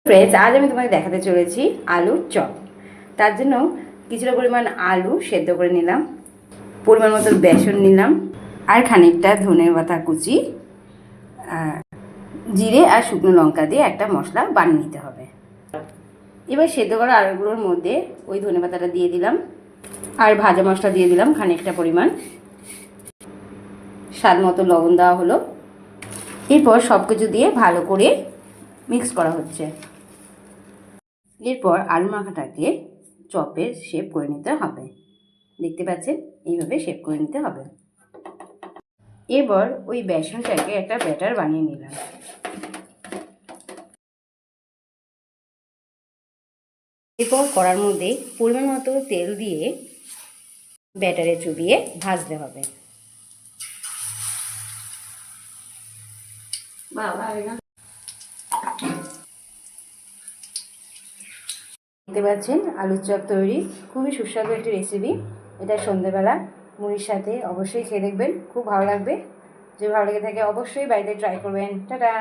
Friends, আজ আমি তোমাকে দেখাতে চলেছি আলুর চপ। তার জন্য কিছুটা পরিমাণ আলু সেদ্ধ করে নিলাম, পরিমাণ মতো বেসন নিলাম, আর খানিকটা ধনের পাতা কুচি, জিরে আর শুকনো লঙ্কা দিয়ে একটা মশলা বানিয়ে নিতে হবে। এবার সেদ্ধ করা আলুগুলোর মধ্যে ওই ধনে পাতাটা দিয়ে দিলাম, আর ভাজা মশলা দিয়ে দিলাম খানিকটা পরিমাণ, স্বাদ মতো লবণ দেওয়া হলো। এরপর সব কিছু দিয়ে ভালো করে মিক্স করা হচ্ছে। এরপর আলু মাখাটাকে চপের শেপ করে নিতে হবে। দেখতে পাচ্ছেন, এইভাবে শেপ করে নিতে হবে। এবার ওই বেসনটাকে একটা ব্যাটার বানিয়ে নিলাম। এরপর কড়ার মধ্যে পরিমাণ মতো তেল দিয়ে ব্যাটারে চুবিয়ে ভাজতে হবে। দেখতে পাচ্ছেন আলুর চপ তৈরি। খুবই সুস্বাদু একটি রেসিপি। এটা সন্ধ্যেবেলা মুড়ির সাথে অবশ্যই খেয়ে দেখবেন, খুব ভালো লাগবে। যদি ভালো লেগে থাকে অবশ্যই বাড়িতে ট্রাই করবেন। টাটা।